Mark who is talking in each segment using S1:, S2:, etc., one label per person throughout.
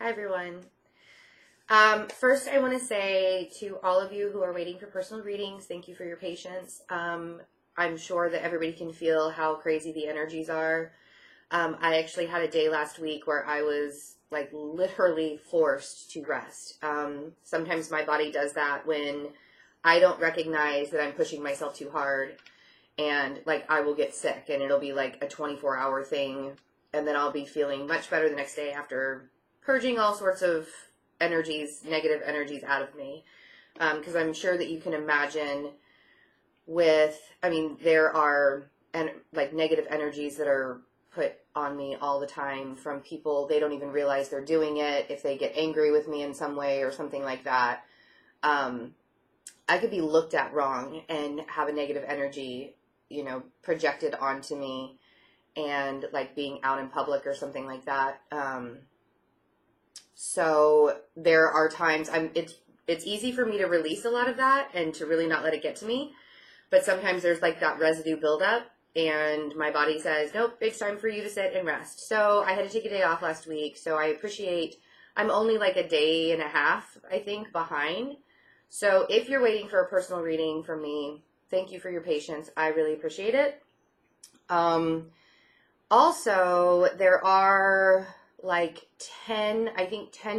S1: Hi, everyone. First, I want to say to all of you who are waiting for personal readings, thank you for your patience. I'm sure that everybody can feel how crazy the energies are. I actually had a day last week where I was like literally forced to rest. Sometimes my body does that when I don't recognize that I'm pushing myself too hard, and like I will get sick and it'll be like a 24-hour thing, and then I'll be feeling much better the next day after purging all sorts of energies, negative energies out of me. Because I'm sure that you can imagine there are like negative energies that are put on me all the time from people. They don't even realize they're doing it. If they get angry with me in some way or something like that, I could be looked at wrong and have a negative energy, projected onto me, and like being out in public or something like that. So there are times it's easy for me to release a lot of that and to really not let it get to me. But sometimes there's like that residue buildup and my body says, nope, it's time for you to sit and rest. So I had to take a day off last week. So I appreciate, I'm only like a day and a half, I think, behind. So if you're waiting for a personal reading from me, thank you for your patience. I really appreciate it. Also, there are like 10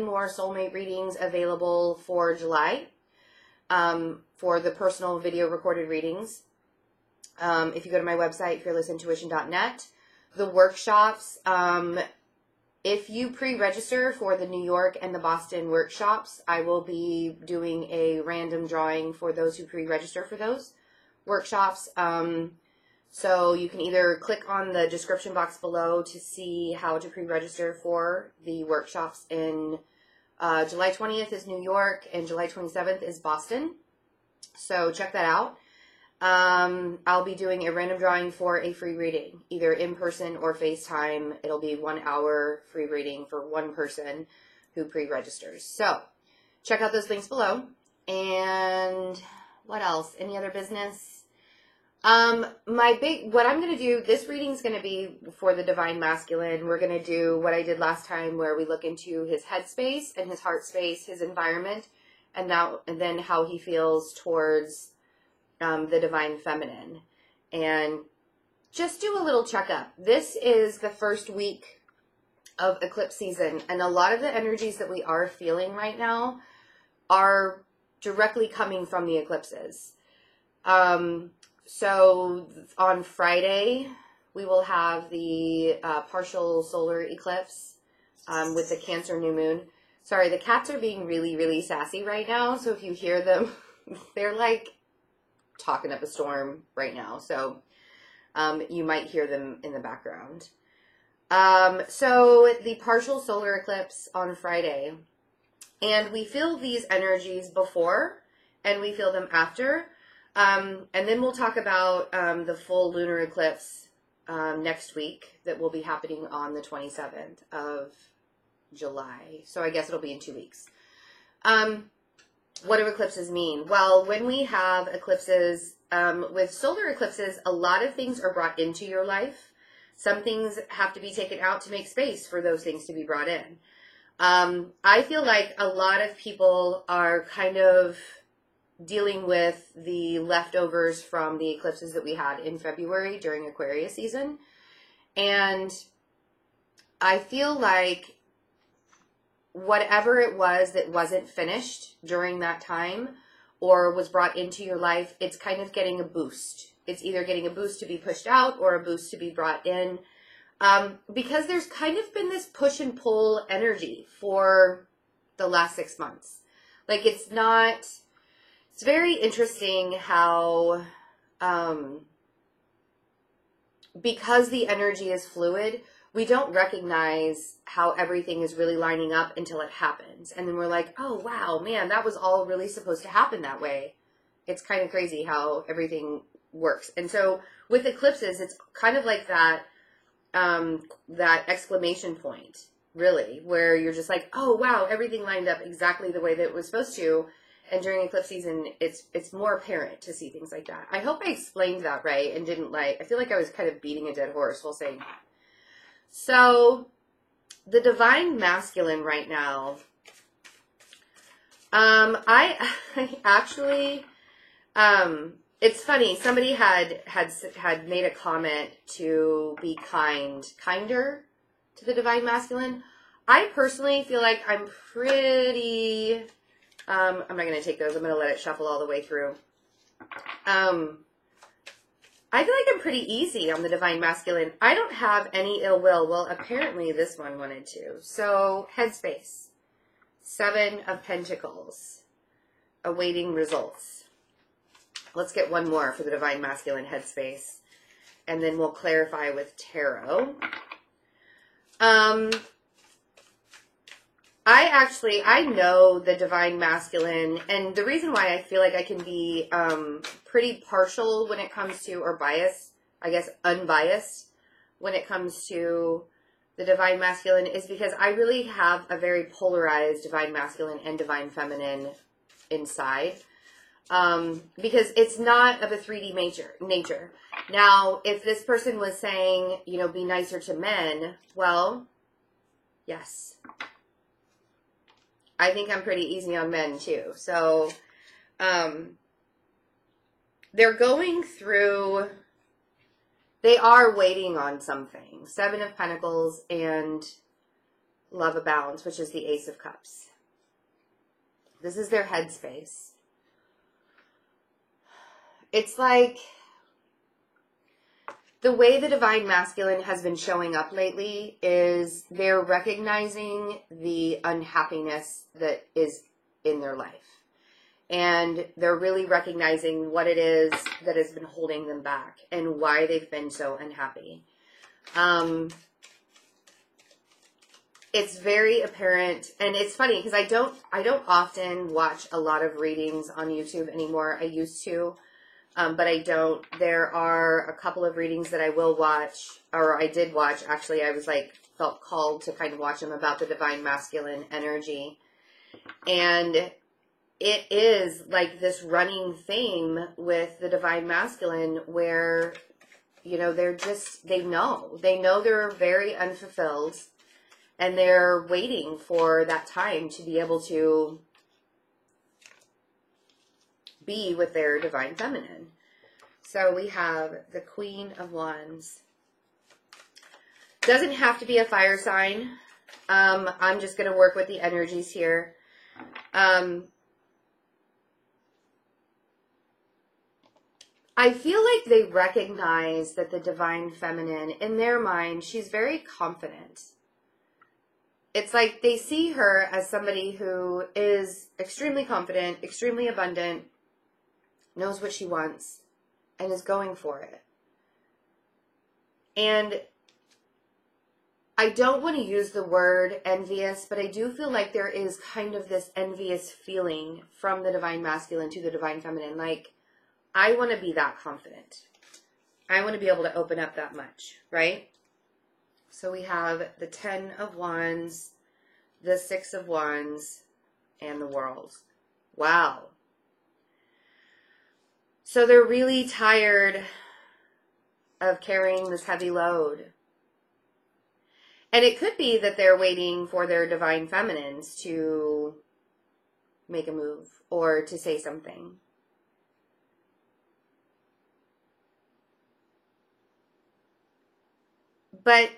S1: more Soulmate readings available for July, for the personal video recorded readings. If you go to my website, fearlessintuition.net, the workshops, if you pre-register for the New York and the Boston workshops, I will be doing a random drawing for those who pre-register for those workshops. So you can either click on the description box below to see how to pre-register for the workshops in July 20th is New York and July 27th is Boston. So check that out. I'll be doing a random drawing for a free reading, either in person or FaceTime. It'll be 1 hour free reading for one person who pre-registers. So check out those links below. And what else? Any other business? What I'm going to do, this reading is going to be for the Divine Masculine. We're going to do what I did last time where we look into his head space and his heart space, his environment, and then how he feels towards the Divine Feminine. And just do a little checkup. This is the first week of eclipse season, and a lot of the energies that we are feeling right now are directly coming from the eclipses. So on Friday, we will have the partial solar eclipse with the Cancer new moon. Sorry, the cats are being really, really sassy right now. So if you hear them, they're like talking up a storm right now. So you might hear them in the background. So the partial solar eclipse on Friday. And we feel these energies before and we feel them after. And then we'll talk about the full lunar eclipse next week that will be happening on the 27th of July. So I guess it'll be in 2 weeks. What do eclipses mean? Well, when we have eclipses, with solar eclipses, a lot of things are brought into your life. Some things have to be taken out to make space for those things to be brought in. I feel like a lot of people are kind of dealing with the leftovers from the eclipses that we had in February during Aquarius season. And I feel like whatever it was that wasn't finished during that time or was brought into your life, it's kind of getting a boost. It's either getting a boost to be pushed out or a boost to be brought in. Because there's kind of been this push and pull energy for the last 6 months. Like it's very interesting how, because the energy is fluid, we don't recognize how everything is really lining up until it happens. And then we're like, oh, wow, man, that was all really supposed to happen that way. It's kind of crazy how everything works. And so with eclipses, it's kind of like that, that exclamation point, really, where you're just like, oh, wow, everything lined up exactly the way that it was supposed to. And during eclipse season, it's more apparent to see things like that. I hope I explained that right and didn't I feel like I was kind of beating a dead horse while saying that. So the divine masculine right now, I actually, it's funny. Somebody had made a comment to be kinder to the divine masculine. I personally feel like I'm pretty, I'm not going to take those. I'm going to let it shuffle all the way through. I feel like I'm pretty easy on the divine masculine. I don't have any ill will. Well, apparently this one wanted to. So, headspace. Seven of Pentacles. Awaiting results. Let's get one more for the divine masculine headspace. And then we'll clarify with tarot. I know the divine masculine, and the reason why I feel like I can be pretty partial when it comes to, or biased, I guess unbiased, when it comes to the divine masculine is because I really have a very polarized divine masculine and divine feminine inside. Because it's not of a 3D nature. Now, if this person was saying, you know, be nicer to men, well, yes. I think I'm pretty easy on men too. So, they're going through, they are waiting on something. Seven of Pentacles and Love Abounds, which is the Ace of Cups. This is their headspace. It's like the way the divine masculine has been showing up lately is they're recognizing the unhappiness that is in their life. And they're really recognizing what it is that has been holding them back and why they've been so unhappy. It's very apparent, and it's funny because I don't often watch a lot of readings on YouTube anymore. I used to. But I don't. There are a couple of readings that I will watch, or I did watch. Actually, I was like, felt called to kind of watch them about the divine masculine energy. And it is like this running theme with the divine masculine where, you know, they're just, they know they're very unfulfilled and they're waiting for that time to be able to be with their divine feminine. So we have the Queen of Wands. Doesn't have to be a fire sign. I'm just going to work with the energies here. I feel like they recognize that the divine feminine, in their mind, she's very confident. It's like they see her as somebody who is extremely confident, extremely abundant, knows what she wants, and is going for it. And I don't want to use the word envious, but I do feel like there is kind of this envious feeling from the divine masculine to the divine feminine. Like, I want to be that confident. I want to be able to open up that much, right? So we have the 10 of Wands, the 6 of Wands, and the World. Wow. So they're really tired of carrying this heavy load. And it could be that they're waiting for their divine feminines to make a move or to say something. But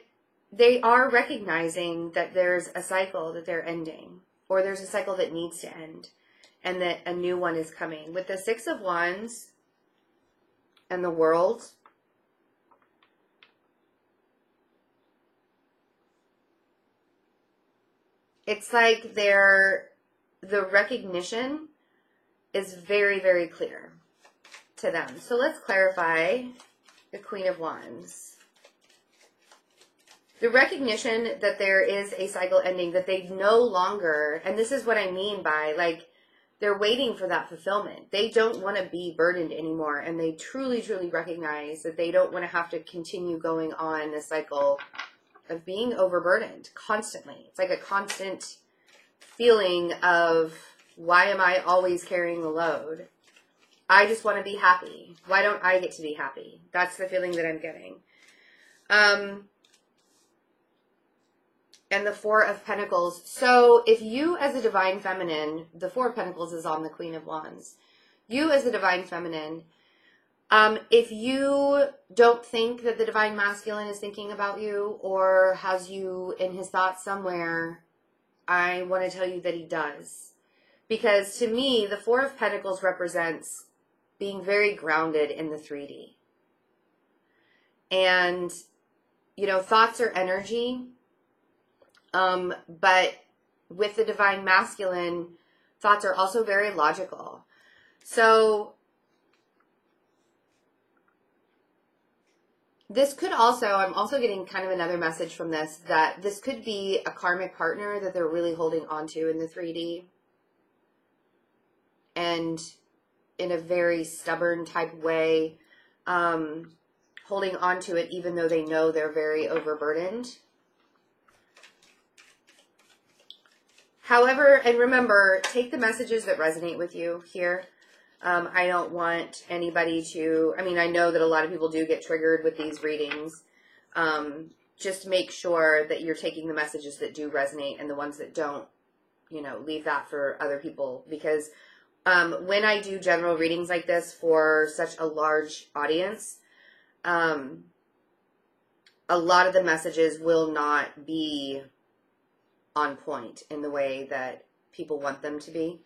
S1: they are recognizing that there's a cycle that they're ending, or there's a cycle that needs to end, and that a new one is coming. With the 6 of Wands and the World, it's like the recognition is very, very clear to them. So let's clarify the Queen of Wands. The recognition that there is a cycle ending, that they no longer, and this is what I mean by, like, they're waiting for that fulfillment. They don't want to be burdened anymore, and they truly, truly recognize that they don't want to have to continue going on this cycle of being overburdened constantly. It's like a constant feeling of, why am I always carrying the load? I just want to be happy. Why don't I get to be happy? That's the feeling that I'm getting. and the Four of Pentacles. So if you as a Divine Feminine, the Four of Pentacles is on the Queen of Wands. You as a Divine Feminine, if you don't think that the Divine Masculine is thinking about you or has you in his thoughts somewhere, I want to tell you that he does. Because to me, the Four of Pentacles represents being very grounded in the 3D. And, you know, thoughts are energy. But with the Divine Masculine, thoughts are also very logical. So this could also, I'm also getting kind of another message from this, that this could be a karmic partner that they're really holding on to in the 3D. And in a very stubborn type way, holding on to it even though they know they're very overburdened. However, and remember, take the messages that resonate with you here. I don't want anybody to, I mean, I know that a lot of people do get triggered with these readings. Just make sure that you're taking the messages that do resonate, and the ones that don't, you know, leave that for other people. Because when I do general readings like this for such a large audience, a lot of the messages will not be on point in the way that people want them to be.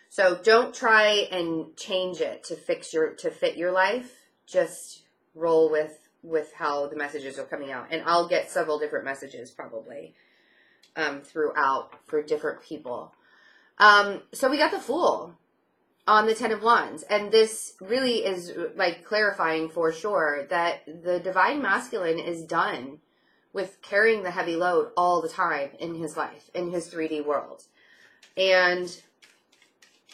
S1: So don't try and change it to fit your life. Just roll with how the messages are coming out. And I'll get several different messages probably throughout for different people. So we got the Fool on the Ten of Wands. And this really is like clarifying for sure that the Divine Masculine is done with carrying the heavy load all the time in his life, in his 3D world. And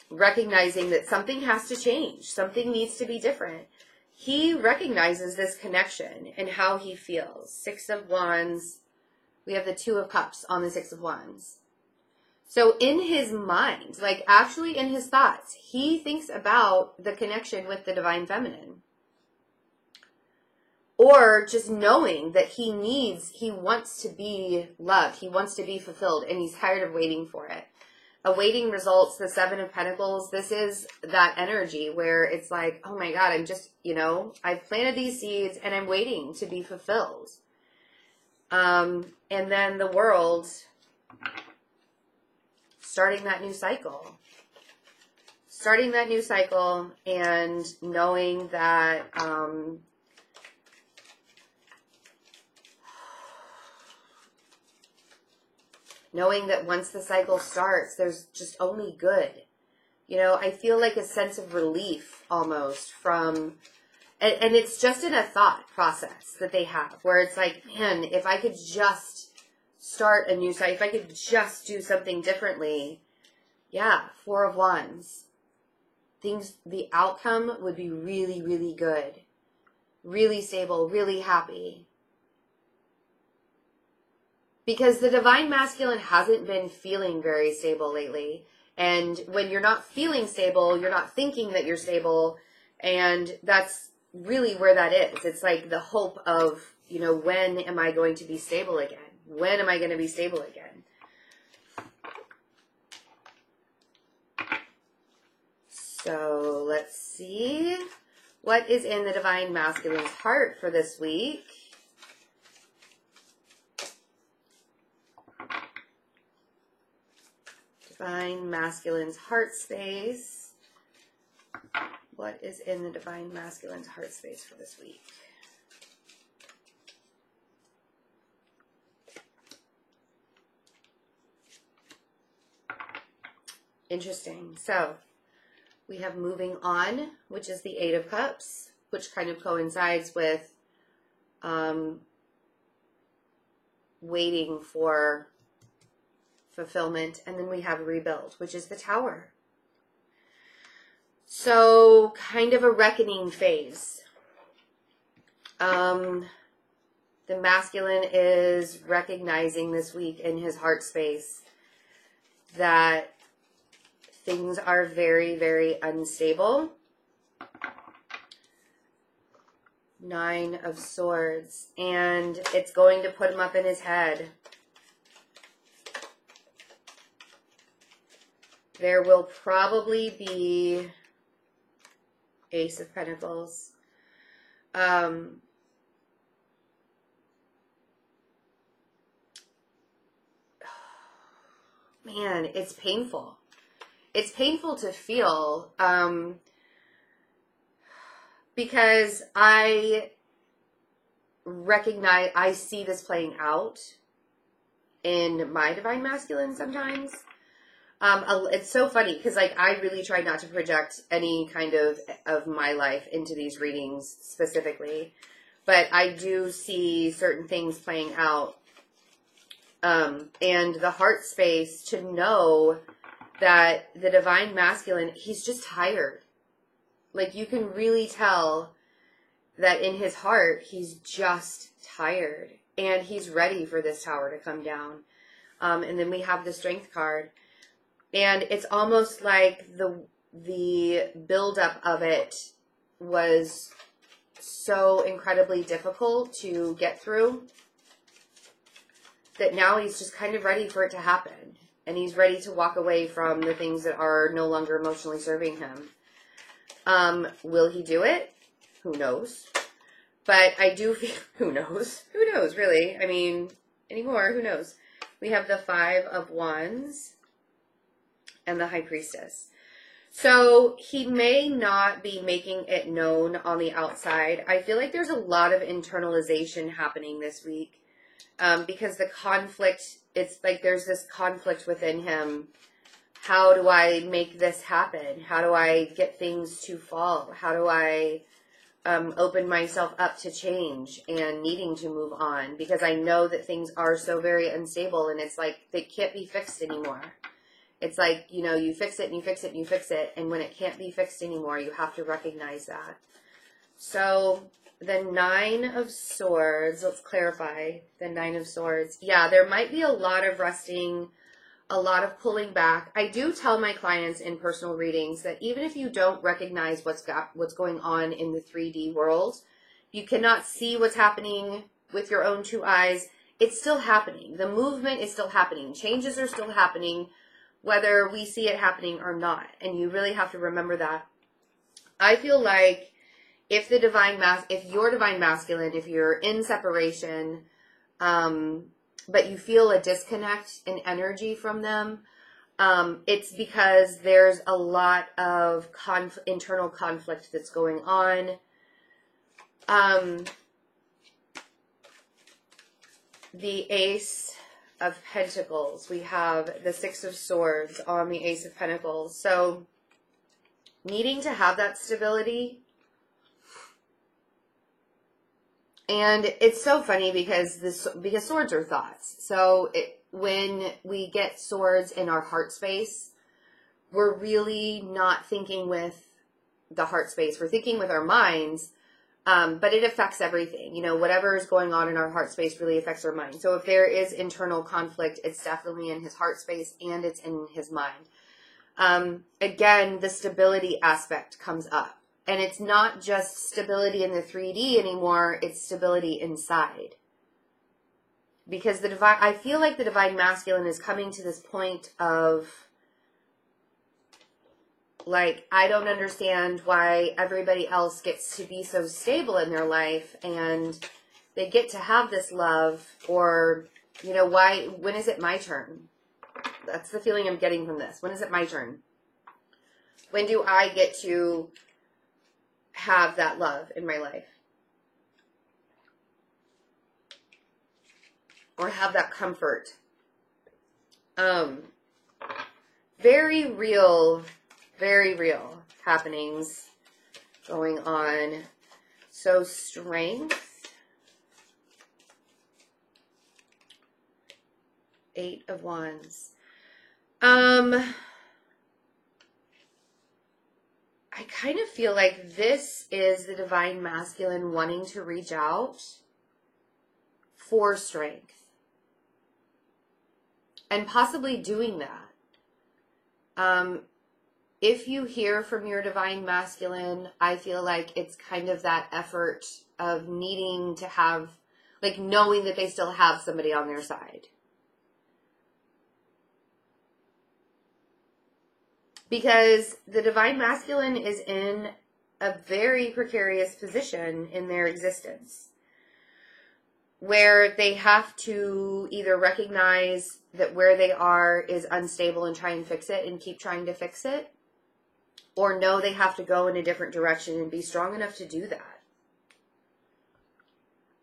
S1: recognizing that something has to change. Something needs to be different. He recognizes this connection and how he feels. Six of Wands. We have the Two of Cups on the Six of Wands. So in his mind, like actually in his thoughts, he thinks about the connection with the Divine Feminine. Or just knowing that he wants to be loved. He wants to be fulfilled, and he's tired of waiting for it. Awaiting results, the Seven of Pentacles, this is that energy where it's like, oh my God, I'm just, you know, I've planted these seeds and I'm waiting to be fulfilled. And then the World, starting that new cycle. Starting that new cycle and knowing that, knowing that once the cycle starts, there's just only good. You know, I feel like a sense of relief almost from, and it's just in a thought process that they have, where it's like, man, if I could just start a new cycle, if I could just do something differently, yeah, Four of Wands. The outcome would be really, really good. Really stable, really happy. Because the Divine Masculine hasn't been feeling very stable lately. And when you're not feeling stable, you're not thinking that you're stable. And that's really where that is. It's like the hope of, you know, when am I going to be stable again? When am I going to be stable again? So let's see. What is in the Divine Masculine's heart for this week? Divine Masculine's heart space. What is in the Divine Masculine's heart space for this week? Interesting. So we have moving on, which is the Eight of Cups, which kind of coincides with waiting for fulfillment. And then we have rebuild, which is the Tower. So kind of a reckoning phase. The masculine is recognizing this week in his heart space that things are very, very unstable. Nine of Swords. And it's going to put him up in his head. there will probably be Ace of Pentacles. Man, it's painful. It's painful to feel, because I recognize, I see this playing out in my divine masculine sometimes. It's so funny because, like, I really try not to project any kind of my life into these readings specifically, but I do see certain things playing out. And the heart space to know that the divine masculine, he's just tired. Like, you can really tell that in his heart, he's just tired and he's ready for this tower to come down. And then we have the Strength card, and it's almost like the buildup of it was so incredibly difficult to get through that now he's just kind of ready for it to happen. And he's ready to walk away from the things that are no longer emotionally serving him. Will he do it? Who knows? But I do feel, who knows? Who knows, really? I mean, anymore, who knows? We have the Five of Wands and the High Priestess. So he may not be making it known on the outside. I feel like there's a lot of internalization happening this week. Because the conflict, it's like there's this conflict within him. How do I make this happen? How do I get things to fall? How do I open myself up to change and needing to move on? Because I know that things are so very unstable, and it's like they can't be fixed anymore. It's like, you know, you fix it and you fix it and you fix it, and when it can't be fixed anymore, you have to recognize that. So the Nine of Swords, let's clarify the Nine of Swords. Yeah, there might be a lot of resting, a lot of pulling back. I do tell my clients in personal readings that even if you don't recognize what's going on in the 3D world, you cannot see what's happening with your own two eyes. It's still happening. The movement is still happening. Changes are still happening, whether we see it happening or not. And you really have to remember that. I feel like if you're divine masculine, if you're in separation, but you feel a disconnect in energy from them, it's because there's a lot of internal conflict that's going on. The Ace of Pentacles, we have the Six of Swords on the Ace of Pentacles. So needing to have that stability. And it's so funny because swords are thoughts. So when we get swords in our heart space, we're really not thinking with the heart space. We're thinking with our minds, but it affects everything. You know, whatever is going on in our heart space really affects our mind. So if there is internal conflict, it's definitely in his heart space and it's in his mind. Again, the stability aspect comes up. And it's not just stability in the 3D anymore, it's stability inside. Because I feel like the divine masculine is coming to this point of, like, I don't understand why everybody else gets to be so stable in their life and they get to have this love, or, you know, when is it my turn? That's the feeling I'm getting from this. When is it my turn? When do I get to have that love in my life? Or have that comfort? Very real happenings going on. So Strength, Eight of Wands. I kind of feel like this is the divine masculine wanting to reach out for strength. And possibly doing that. If you hear from your divine masculine, I feel like it's kind of that effort of needing to have, like, knowing that they still have somebody on their side. Because the Divine Masculine is in a very precarious position in their existence, where they have to either recognize that where they are is unstable and try and fix it and keep trying to fix it, or know they have to go in a different direction and be strong enough to do that.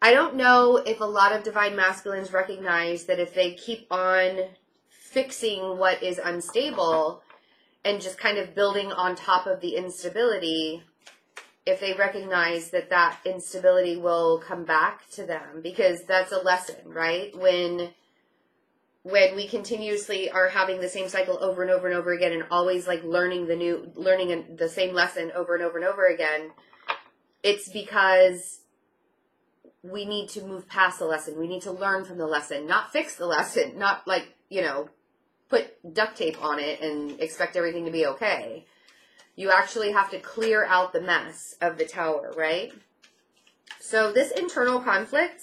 S1: I don't know if a lot of Divine Masculines recognize that if they keep on fixing what is unstable and just kind of building on top of the instability, if they recognize that that instability will come back to them, because that's a lesson, right? When we continuously are having the same cycle over and over and over again and always like learning the same lesson over and over and over again, it's because we need to move past the lesson. We need to learn from the lesson, not fix the lesson, not like, put duct tape on it and expect everything to be okay. You actually have to clear out the mess of the Tower, right? So this internal conflict,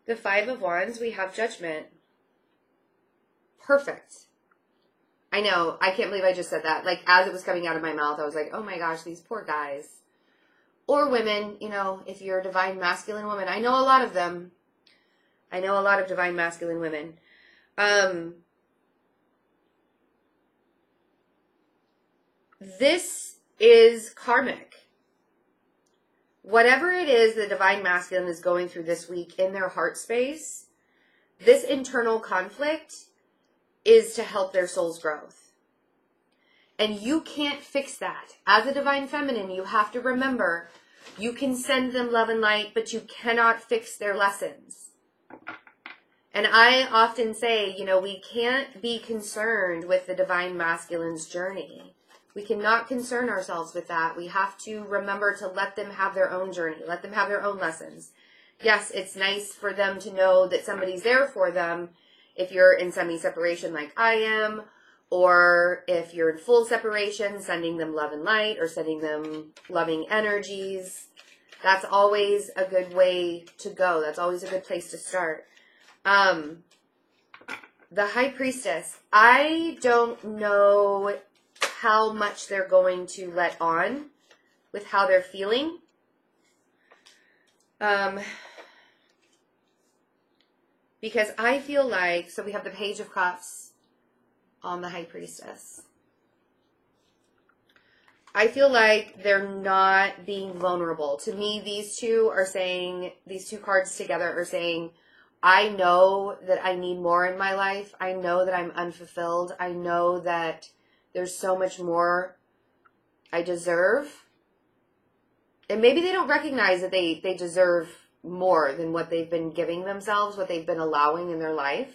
S1: the Five of Wands, we have Judgment. Perfect. I know, I can't believe I just said that. Like, as it was coming out of my mouth, I was like, oh my gosh, these poor guys. Or women, if you're a Divine Masculine woman. I know a lot of them. I know a lot of Divine Masculine women. This is karmic. Whatever it is the Divine Masculine is going through this week in their heart space, this internal conflict is to help their soul's growth. And you can't fix that. As a Divine Feminine, you have to remember, you can send them love and light, but you cannot fix their lessons. And I often say, we can't be concerned with the Divine Masculine's journey. We cannot concern ourselves with that. We have to remember to let them have their own journey. Let them have their own lessons. Yes, it's nice for them to know that somebody's there for them if you're in semi-separation like I am, or if you're in full separation, sending them love and light or sending them loving energies. That's always a good way to go. That's always a good place to start. The High Priestess, I don't know how much they're going to let on with how they're feeling. Because I feel like, so we have the Page of Cups on the High Priestess. I feel like they're not being vulnerable. To me, these two cards together are saying, I know that I need more in my life. I know that I'm unfulfilled. I know that there's so much more I deserve. And maybe they don't recognize that they deserve more than what they've been giving themselves, what they've been allowing in their life.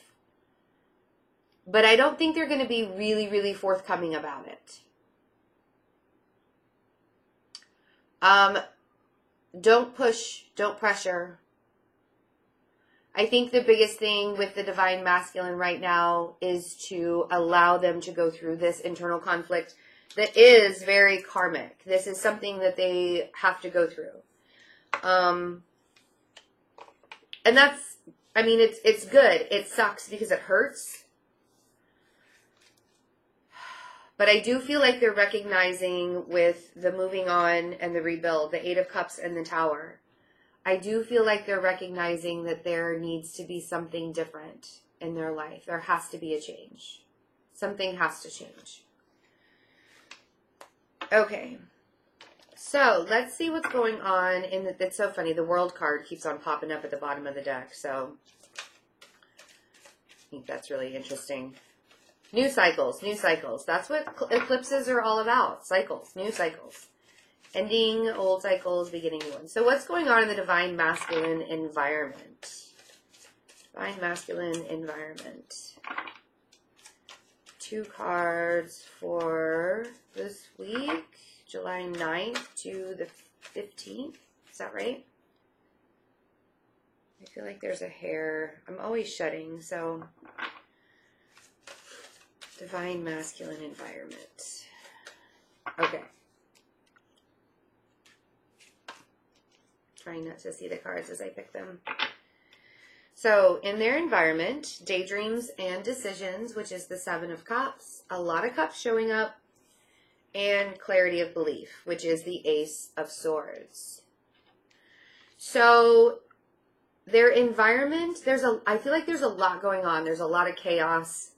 S1: But I don't think they're going to be really, really forthcoming about it. Don't push, don't pressure. I think the biggest thing with the Divine Masculine right now is to allow them to go through this internal conflict that is very karmic. This is something that they have to go through. And that's, it's good. It sucks because it hurts. But I do feel like they're recognizing with the moving on and the rebuild, the Eight of Cups and the Tower, I do feel like they're recognizing that there needs to be something different in their life. There has to be a change. Something has to change. Okay. So let's see what's going on in the, it's so funny. The World card keeps on popping up at the bottom of the deck. So I think that's really interesting. New cycles, new cycles. That's what eclipses are all about. Cycles, new cycles. Ending old cycles, beginning new ones. So what's going on in the Divine Masculine environment? Divine Masculine environment. 2 cards for this week. July 9th to the 15th. Is that right? I feel like there's a hair. I'm always shutting, so... Divine Masculine environment. Okay. Trying not to see the cards as I pick them. So, in their environment, daydreams and decisions, which is the Seven of Cups. A lot of cups showing up and clarity of belief, which is the Ace of Swords. So their environment, I feel like there's a lot going on. There's a lot of chaos.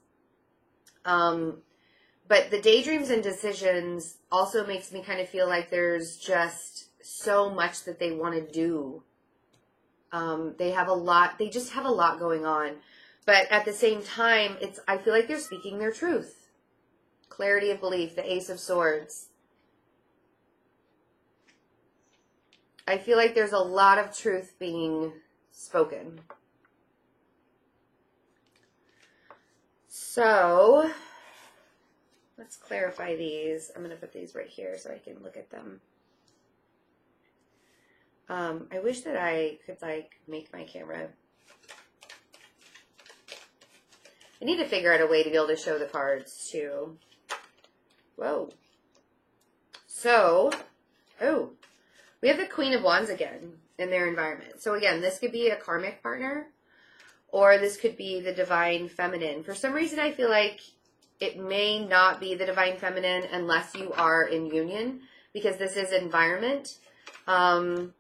S1: But the daydreams and decisions also makes me kind of feel like there's just so much that they want to do. They just have a lot going on. But at the same time, I feel like they're speaking their truth. Clarity of belief, the Ace of Swords. I feel like there's a lot of truth being spoken. So, let's clarify these. I'm going to put these right here so I can look at them. I wish that I could, make my camera. I need to figure out a way to be able to show the cards, too. Whoa. So, we have the Queen of Wands again in their environment. So, again, this could be a karmic partner, or this could be the Divine Feminine. For some reason, I feel like it may not be the Divine Feminine unless you are in union, because this is environment. Or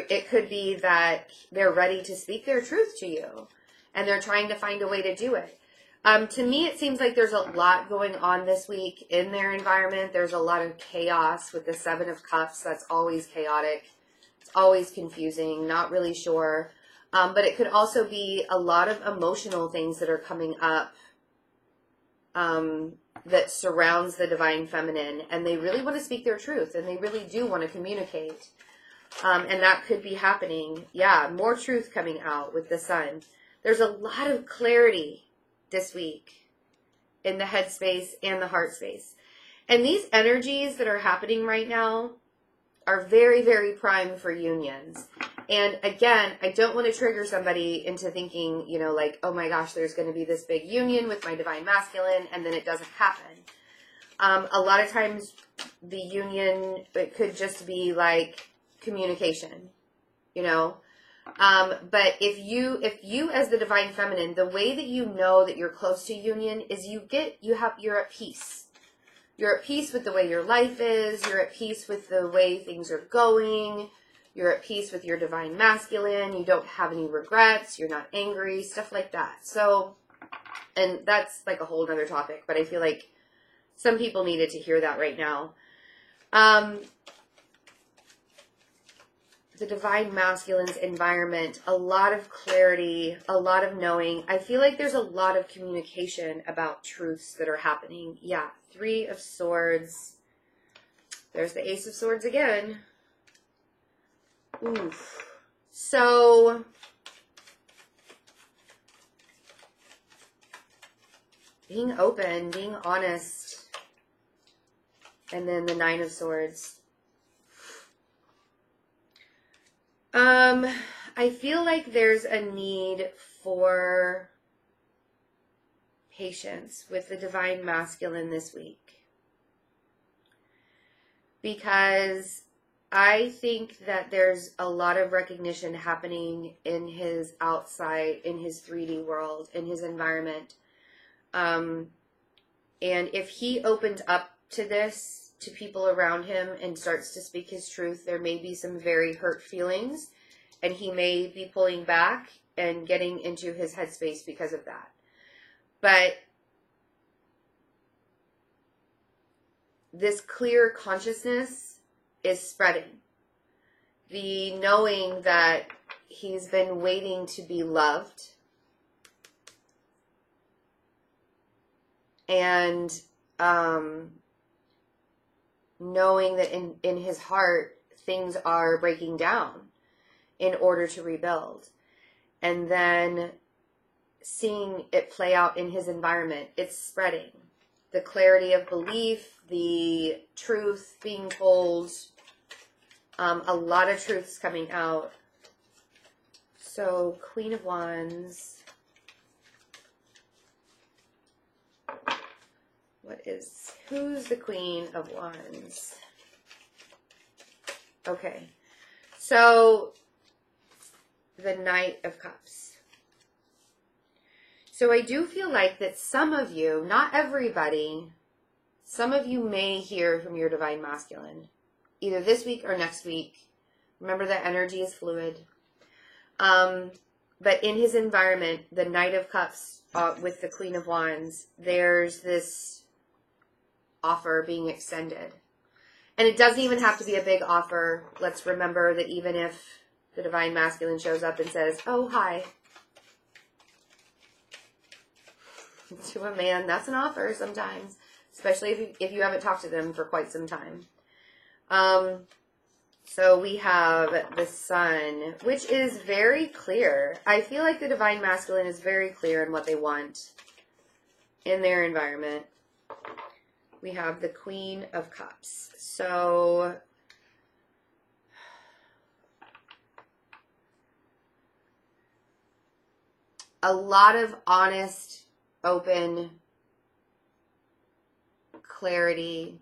S1: it could be that they're ready to speak their truth to you, and they're trying to find a way to do it. To me, it seems like there's a lot going on this week in their environment. There's a lot of chaos with the Seven of Cups. That's always chaotic. It's always confusing, not really sure. But it could also be a lot of emotional things that are coming up that surrounds the Divine Feminine. And they really want to speak their truth, and they really do want to communicate. And that could be happening. Yeah, more truth coming out with the Sun. There's a lot of clarity this week in the head space and the heart space. And these energies that are happening right now are very, very prime for unions. And again, I don't want to trigger somebody into thinking, oh my gosh, there's going to be this big union with my Divine Masculine, and then it doesn't happen. A lot of times the union, it could just be communication, but if you as the Divine Feminine, the way that you know that you're close to union is you're at peace. You're at peace with the way your life is. You're at peace with the way things are going. You're at peace with your Divine Masculine. You don't have any regrets. You're not angry, stuff like that. So, and that's a whole other topic, but I feel like some people needed to hear that right now. The Divine Masculine's environment, a lot of clarity, a lot of knowing. I feel like there's a lot of communication about truths that are happening. Yeah, Three of Swords. There's the Ace of Swords again. Oof. So, being open, being honest. And then the Nine of Swords. I feel like there's a need for patience with the Divine Masculine this week. Because I think that there's a lot of recognition happening in his outside, in his 3D world, in his environment. And if he opens up to this, to people around him, and starts to speak his truth, there may be some very hurt feelings, and he may be pulling back and getting into his headspace because of that. But this clear consciousness is spreading. The knowing that he's been waiting to be loved, and knowing that in his heart, things are breaking down in order to rebuild. And then seeing it play out in his environment, it's spreading. The clarity of belief, the truth being told, a lot of truths coming out. So, Queen of Wands. Who's the Queen of Wands? Okay. So, the Knight of Cups. So I do feel like that some of you, not everybody, some of you may hear from your divine masculine, either this week or next week. Remember that energy is fluid. But in his environment, the Knight of Cups with the Queen of Wands, there's this offer being extended. And it doesn't even have to be a big offer. Let's remember that even if the divine masculine shows up and says, oh, hi, to a man, that's an offer sometimes, especially if you haven't talked to them for quite some time. So we have the Sun, which is very clear. I feel like the divine masculine is very clear in what they want in their environment. We have the Queen of Cups. So a lot of honest, open clarity.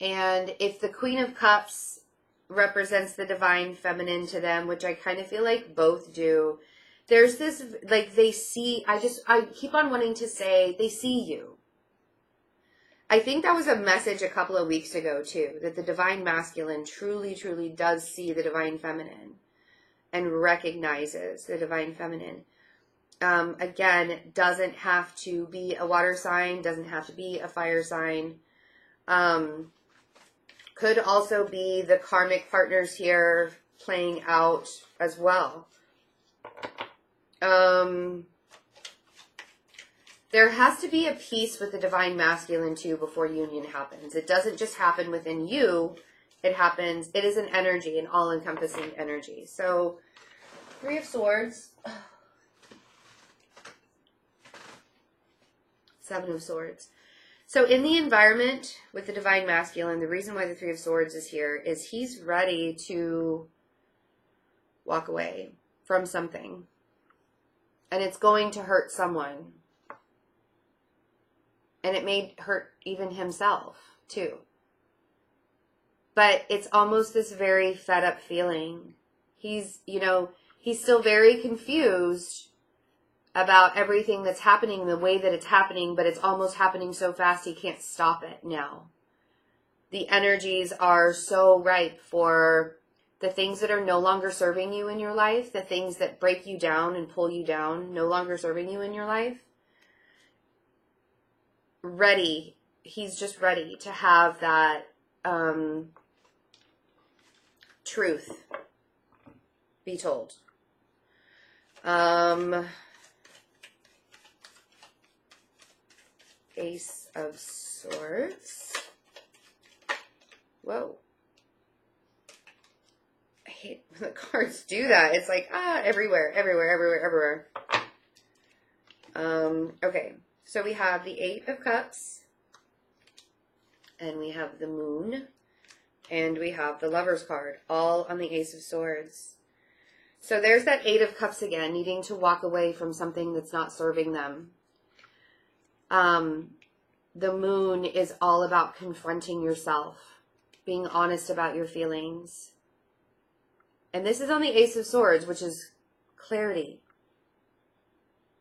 S1: And if the Queen of Cups represents the divine feminine to them, which I kind of feel like both do, there's this, like, they see, I keep on wanting to say, they see you. I think that was a message a couple of weeks ago, too, that the divine masculine truly, truly does see the divine feminine and recognizes the divine feminine. Again, doesn't have to be a water sign, doesn't have to be a fire sign. Could also be the karmic partners here playing out as well. There has to be a peace with the divine masculine too before union happens. It doesn't just happen within you. It happens, it is an energy, an all-encompassing energy. So, Three of Swords. Seven of Swords. So in the environment with the divine masculine, the reason why the Three of Swords is here is he's ready to walk away from something. And it's going to hurt someone. And it may hurt even himself, too. But it's almost this very fed up feeling. He's still very confused about everything that's happening, the way that it's happening, but it's almost happening so fast he can't stop it now. The energies are so ripe for the things that are no longer serving you in your life, the things that break you down and pull you down, no longer serving you in your life. Ready. He's just ready to have that truth be told. Ace of Swords. Whoa. I hate when the cards do that. It's like, everywhere. Okay. So we have the Eight of Cups, and we have the Moon, and we have the Lover's card, all on the Ace of Swords. So there's that Eight of Cups again, needing to walk away from something that's not serving them. The Moon is all about confronting yourself, being honest about your feelings. And this is on the Ace of Swords, which is clarity,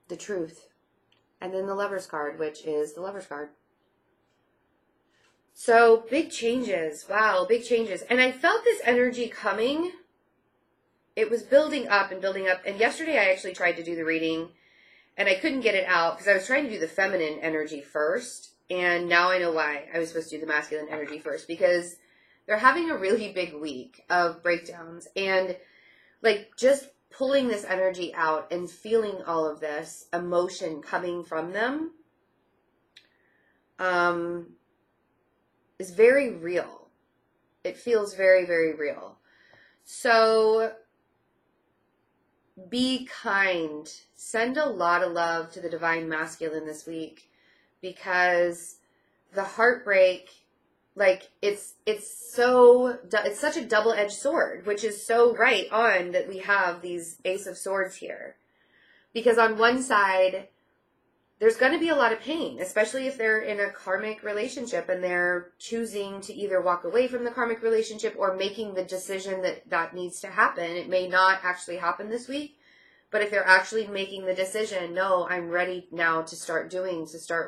S1: the truth. And then the Lover's card, which is the Lover's card. So, big changes. Wow, big changes. And I felt this energy coming. It was building up and building up. And yesterday I actually tried to do the reading. And I couldn't get it out because I was trying to do the feminine energy first. And now I know why I was supposed to do the masculine energy first. Because they're having a really big week of breakdowns. And, like, just pulling this energy out and feeling all of this emotion coming from them is very real. It feels very, very real. So be kind. Send a lot of love to the divine masculine this week, because the heartbreak, like, it's such a double-edged sword, which is so right on that we have these Ace of Swords here. Because on one side, there's going to be a lot of pain, especially if they're in a karmic relationship and they're choosing to either walk away from the karmic relationship or making the decision that needs to happen. It may not actually happen this week, But if they're actually making the decision, no, I'm ready now to start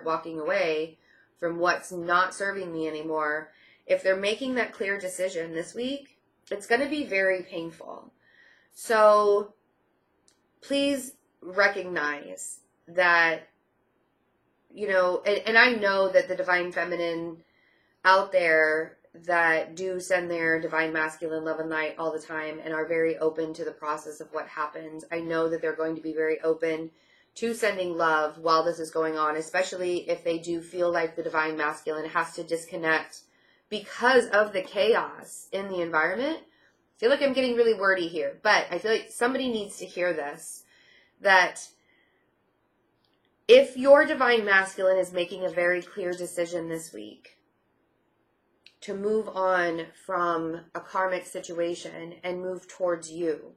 S1: walking away from what's not serving me anymore. If they're making that clear decision this week, it's going to be very painful. So please recognize that, you know, and I know that the divine feminine out there that do send their divine masculine love and light all the time and are very open to the process of what happens. I know that they're going to be very open to sending love while this is going on, especially if they do feel like the divine masculine has to disconnect because of the chaos in the environment. I feel like I'm getting really wordy here, but I feel like somebody needs to hear this, that if your divine masculine is making a very clear decision this week to move on from a karmic situation and move towards you,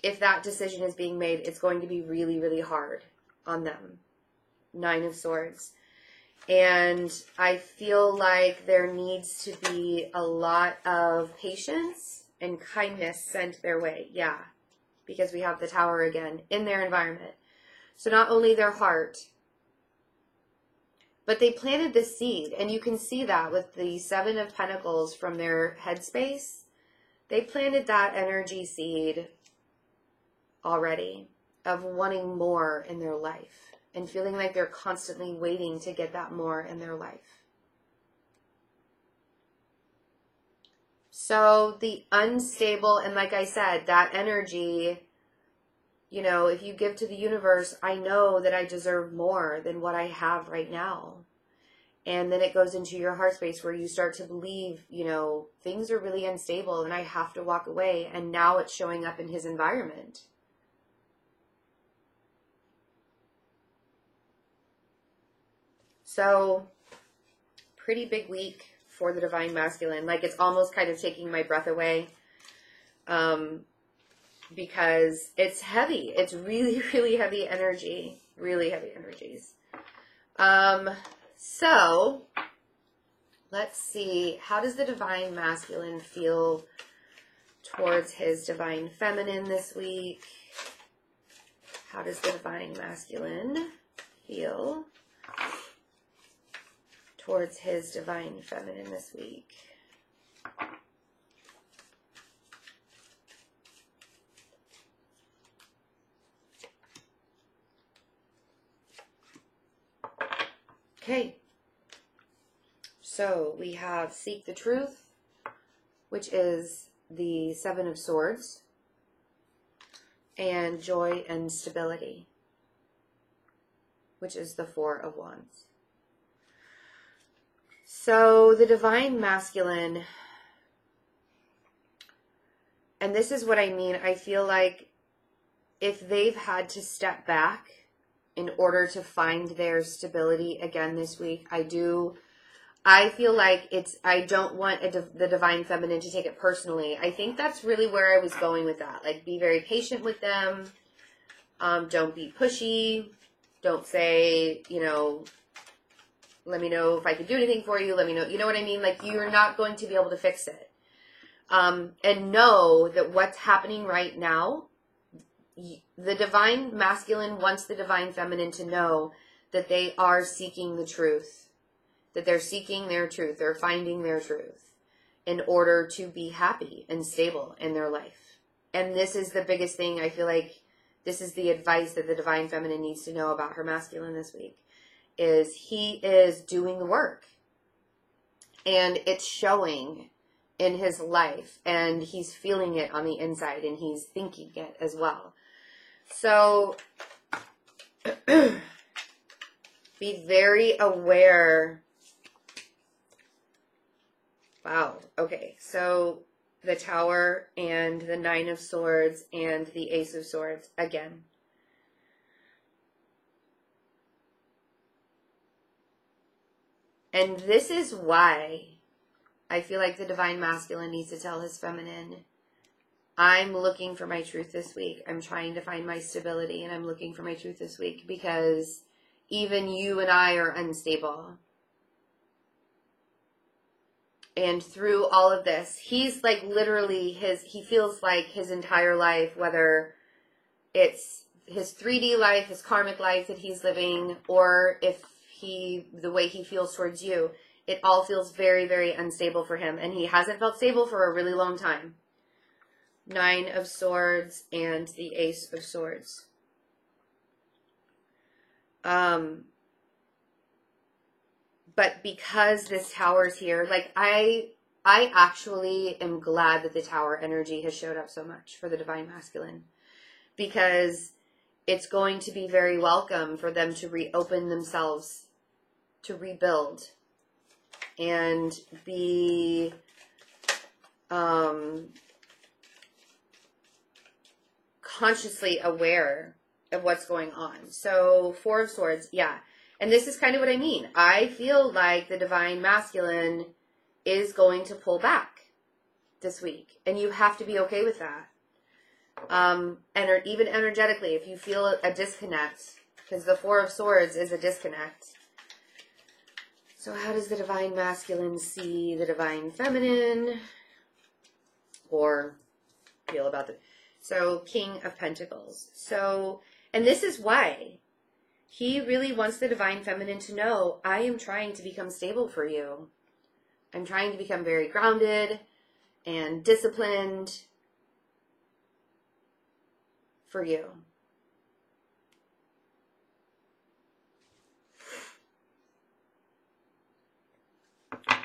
S1: if that decision is being made, it's going to be really, really hard on them. 9 of Swords. And I feel like there needs to be a lot of patience and kindness sent their way. Yeah, because we have the Tower again in their environment. So not only their heart, but they planted this seed. And you can see that with the 7 of Pentacles from their headspace. They planted that energy seed already of wanting more in their life and feeling like they're constantly waiting to get that more in their life. So the unstable, and like I said, that energy, you know, if you give to the universe, I know that I deserve more than what I have right now. And then it goes into your heart space where you start to believe, you know, things are really unstable and I have to walk away. And now it's showing up in his environment. So, pretty big week for the divine masculine. Like, it's almost kind of taking my breath away. Because it's heavy. It's really, really heavy energy. Really heavy energies. So, let's see. How does the divine masculine feel towards his divine feminine this week? How does the divine masculine feel towards his divine feminine this week? Okay, so we have Seek the Truth, which is the 7 of Swords, and Joy and Stability, which is the 4 of Wands. So the divine masculine, and this is what I mean, I feel like if they've had to step back in order to find their stability again this week, I feel like I don't want the divine feminine to take it personally. I think that's really where I was going with that. Like, be very patient with them. Don't be pushy. Don't say, you know, let me know if I can do anything for you. Let me know. You know what I mean? Like, you're not going to be able to fix it. And know that what's happening right now, the divine masculine wants the divine feminine to know that they are seeking the truth, that they're seeking their truth, they're finding their truth in order to be happy and stable in their life. And this is the biggest thing. I feel like this is the advice that the divine feminine needs to know about her masculine this week, is he is doing the work and it's showing in his life and he's feeling it on the inside and he's thinking it as well. So, be very aware. Wow. Okay. So, the Tower and the 9 of Swords and the Ace of Swords again. And this is why I feel like the divine masculine needs to tell his feminine, I'm looking for my truth this week. I'm trying to find my stability and I'm looking for my truth this week because even you and I are unstable. And through all of this, he's like literally he feels like his entire life, whether it's his 3D life, his karmic life that he's living, or if the way he feels towards you, it all feels very, very unstable for him. And he hasn't felt stable for a really long time. 9 of Swords and the Ace of Swords. But because this Tower's here, like I actually am glad that the Tower energy has showed up so much for the Divine Masculine, because it's going to be very welcome for them to reopen themselves, to rebuild, and be consciously aware of what's going on. So 4 of Swords, yeah. And this is kind of what I mean. I feel like the Divine Masculine is going to pull back this week. And you have to be okay with that. And even energetically, if you feel a disconnect, because the 4 of Swords is a disconnect. So how does the Divine Masculine see the Divine Feminine? Or feel about the... So King of Pentacles. So, and this is why he really wants the Divine Feminine to know, I am trying to become stable for you. I'm trying to become very grounded and disciplined for you.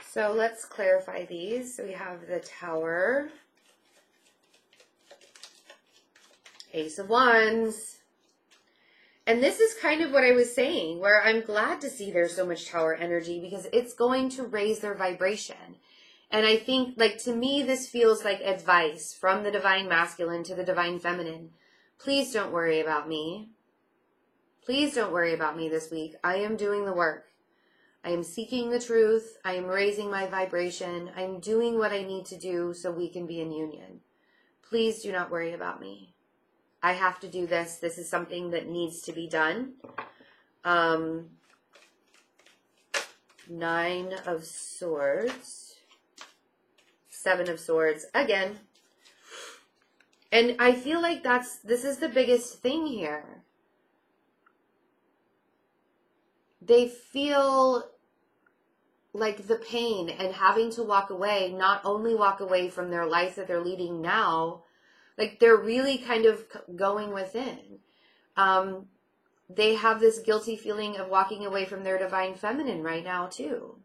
S1: So let's clarify these. So we have the Tower, Ace of Wands. And this is kind of what I was saying, where I'm glad to see there's so much Tower energy, because it's going to raise their vibration. And I think, like, to me, this feels like advice from the Divine Masculine to the Divine Feminine. Please don't worry about me. Please don't worry about me this week. I am doing the work. I am seeking the truth. I am raising my vibration. I'm doing what I need to do so we can be in union. Please do not worry about me. I have to do this. This is something that needs to be done. 9 of Swords. 7 of Swords. Again. And I feel like this is the biggest thing here. They feel like the pain and having to walk away, not only walk away from their life that they're leading now, like they're really kind of going within. They have this guilty feeling of walking away from their Divine Feminine right now too.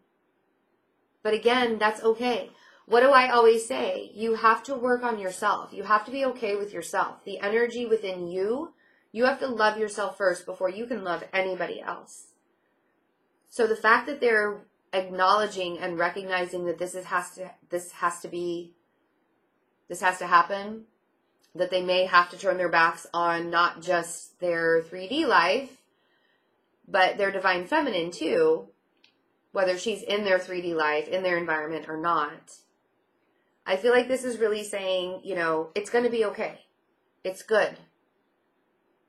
S1: But again, that's okay. What do I always say? You have to work on yourself. You have to be okay with yourself. The energy within you, you have to love yourself first before you can love anybody else. So the fact that they're acknowledging and recognizing that this has to happen, that they may have to turn their backs on not just their 3D life, but their Divine Feminine too, whether she's in their 3D life, in their environment or not. I feel like this is really saying, you know, it's going to be okay. It's good.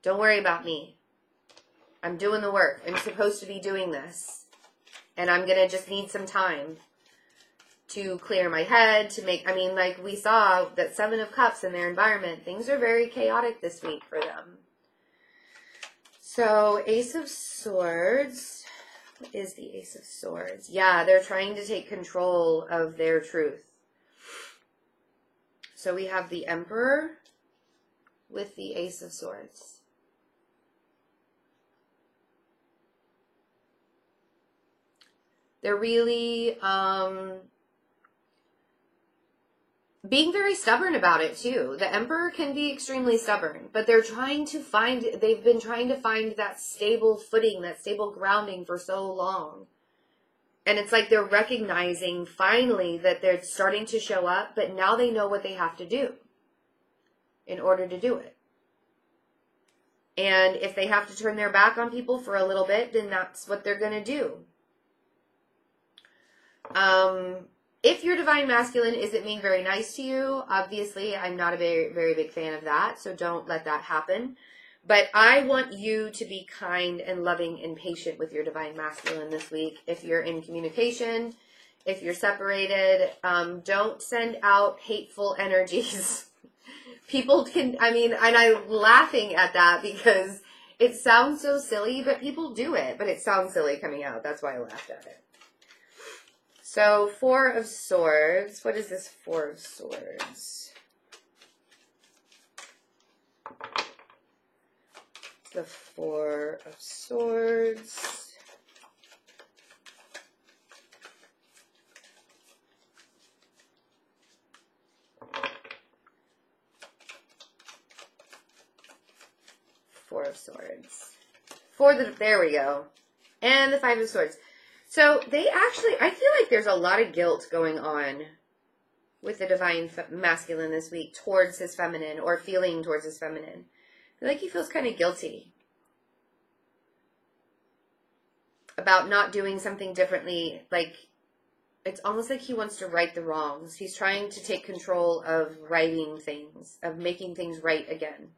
S1: Don't worry about me. I'm doing the work. I'm supposed to be doing this. And I'm going to just need some time to clear my head, to make, I mean, like we saw that 7 of Cups in their environment, things are very chaotic this week for them. So Ace of Swords, what is the Ace of Swords? Yeah, they're trying to take control of their truth. So we have the Emperor with the Ace of Swords. They're really being very stubborn about it too. The Emperor can be extremely stubborn, but they've been trying to find that stable footing, that stable grounding for so long. And it's like they're recognizing finally that they're starting to show up, but now they know what they have to do in order to do it. And if they have to turn their back on people for a little bit, then that's what they're going to do. If your Divine Masculine isn't being very nice to you, obviously I'm not a very, very big fan of that, so don't let that happen. But I want you to be kind and loving and patient with your Divine Masculine this week. If you're in communication, If you're separated, don't send out hateful energies. People can, I mean, and I'm laughing at that because it sounds so silly, but people do it. But it sounds silly coming out. That's why I laughed at it. So, Four of Swords. What is this Four of Swords? The Four of Swords. Four of Swords. There we go. And the Five of Swords. So they actually, I feel like there's a lot of guilt going on with the divine masculine this week towards his feminine, or feeling towards his feminine. I feel like he feels kind of guilty about not doing something differently. Like, it's almost like he wants to right the wrongs. He's trying to take control of righting things, of making things right again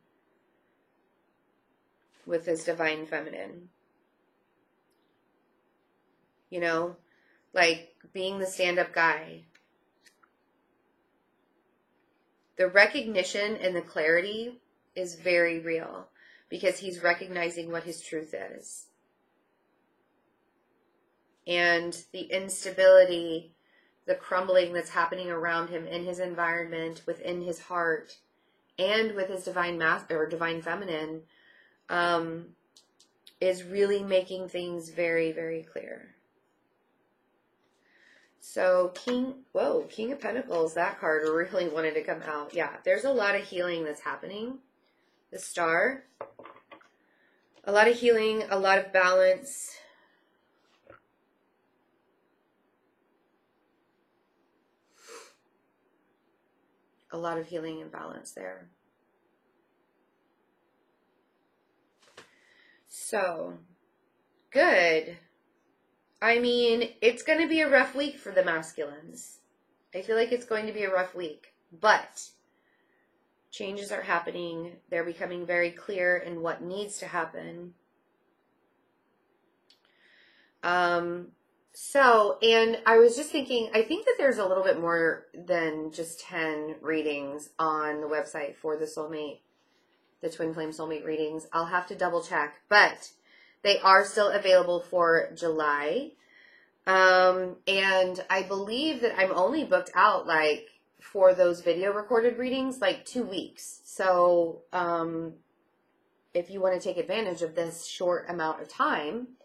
S1: with his divine feminine. You know, like being the stand-up guy. The recognition and the clarity is very real because he's recognizing what his truth is. And the instability, the crumbling that's happening around him in his environment, within his heart, and with his divine divine feminine, is really making things very, very clear. So King of Pentacles, that card really wanted to come out. Yeah, there's a lot of healing that's happening. The Star. A lot of healing, a lot of balance. A lot of healing and balance there. So, good. I mean, it's going to be a rough week for the masculines. I feel like it's going to be a rough week. But changes are happening. They're becoming very clear in what needs to happen. And I was just thinking, I think that there's a little bit more than just 10 readings on the website for the Soulmate, the Twin Flame Soulmate readings. I'll have to double check, but they are still available for July. And I believe that I'm only booked out, like, for those video recorded readings, like 2 weeks. So, if you want to take advantage of this short amount of time,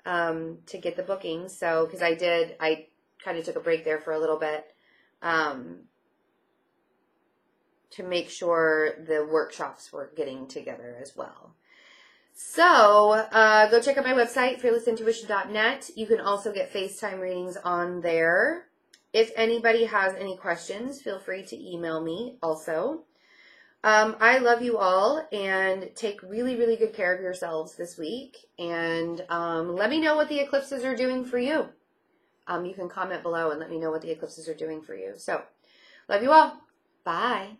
S1: to get the bookings. So, because I kind of took a break there for a little bit, to make sure the workshops were getting together as well. So, go check out my website, fearlessintuition.net. You can also get FaceTime readings on there. If anybody has any questions, feel free to email me also. I love you all, and take really, really good care of yourselves this week. And let me know what the eclipses are doing for you. You can comment below and let me know what the eclipses are doing for you. So, love you all. Bye.